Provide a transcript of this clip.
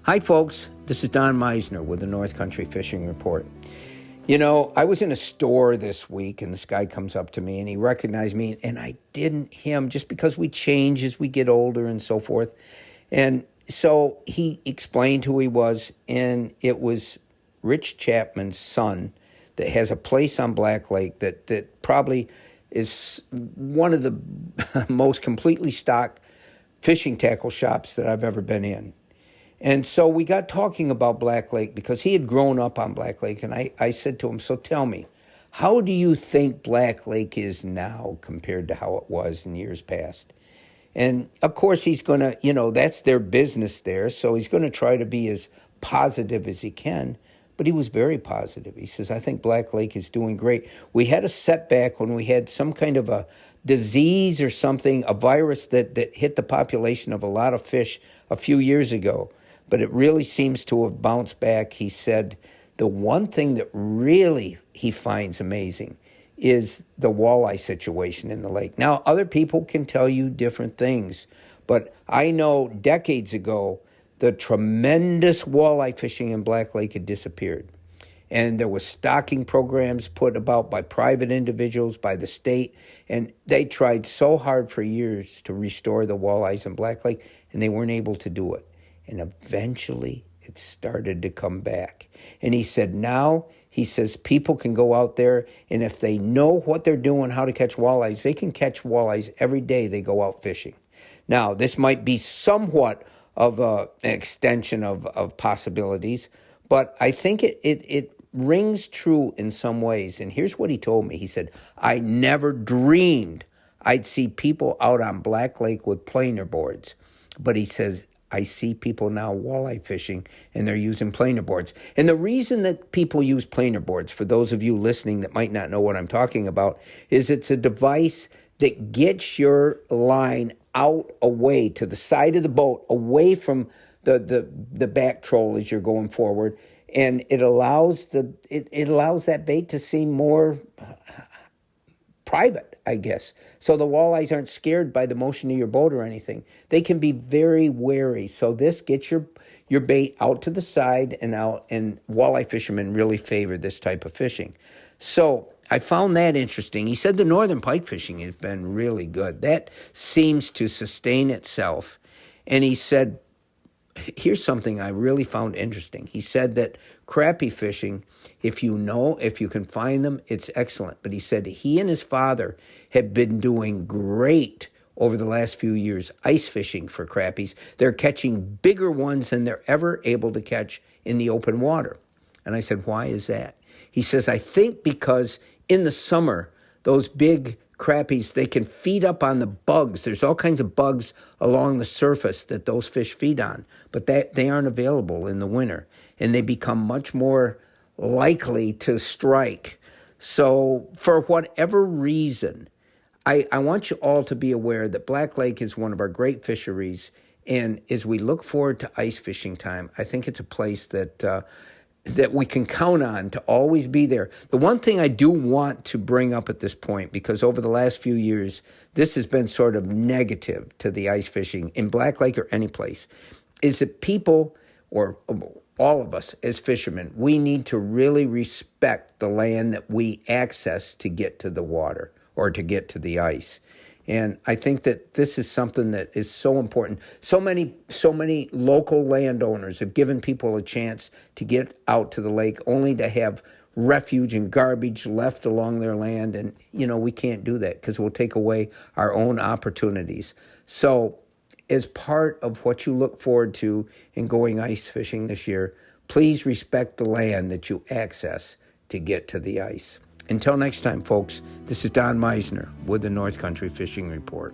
Hi, folks. This is Don Meisner with the North Country Fishing Report. You know, I was in a store this week, and this guy comes up to me, and he recognized me, and I didn't him just because we change as we get older and so forth. And so he explained who he was, and it was Rich Chapman's son that has a place on Black Lake that probably is one of the most completely stocked fishing tackle shops that I've ever been in. And so we got talking about Black Lake because he had grown up on Black Lake. And I said to him, so tell me, how do you think Black Lake is now compared to how it was in years past? And of course, he's going to, that's their business there. So he's going to try to be as positive as he can. But he was very positive. He says, I think Black Lake is doing great. We had a setback when we had some kind of a disease or something, a virus that hit the population of a lot of fish a few years ago. But it really seems to have bounced back. He said the one thing that really he finds amazing is the walleye situation in the lake. Now, other people can tell you different things, but I know decades ago, the tremendous walleye fishing in Black Lake had disappeared. And there was stocking programs put about by private individuals, by the state, and they tried so hard for years to restore the walleyes in Black Lake, and they weren't able to do it. And eventually it started to come back. And he said now, he says people can go out there, and if they know what they're doing, how to catch walleyes, they can catch walleyes every day they go out fishing. Now, this might be somewhat of an extension of possibilities, but I think it rings true in some ways. And here's what he told me. He said, I never dreamed I'd see people out on Black Lake with planer boards. But he says, I see people now walleye fishing, and they're using planer boards. And the reason that people use planer boards, for those of you listening that might not know what I'm talking about, is it's a device that gets your line out away to the side of the boat, away from the back troll as you're going forward, and it allows that bait to seem more private, I guess. So the walleyes aren't scared by the motion of your boat or anything. They can be very wary. So this gets your bait out to the side and out, and walleye fishermen really favor this type of fishing. So I found that interesting. He said the northern pike fishing has been really good. That seems to sustain itself. And he said, here's something I really found interesting. He said that crappie fishing, if you can find them, it's excellent. But he said he and his father have been doing great over the last few years ice fishing for crappies. They're catching bigger ones than they're ever able to catch in the open water. And I said, why is that? He says, I think because in the summer, those big crappies, they can feed up on the bugs. There's all kinds of bugs along the surface that those fish feed on, but they aren't available in the winter, and they become much more likely to strike. So for whatever reason, I want you all to be aware that Black Lake is one of our great fisheries, and as we look forward to ice fishing time, I think it's a place that we can count on to always be there. The one thing I do want to bring up at this point, because over the last few years, this has been sort of negative to the ice fishing in Black Lake or any place, is that people, or all of us as fishermen, we need to really respect the land that we access to get to the water or to get to the ice. And I think that this is something that is so important. So many local landowners have given people a chance to get out to the lake only to have refuge and garbage left along their land. And, we can't do that because we'll take away our own opportunities. So as part of what you look forward to in going ice fishing this year, please respect the land that you access to get to the ice. Until next time, folks, this is Don Meisner with the North Country Fishing Report.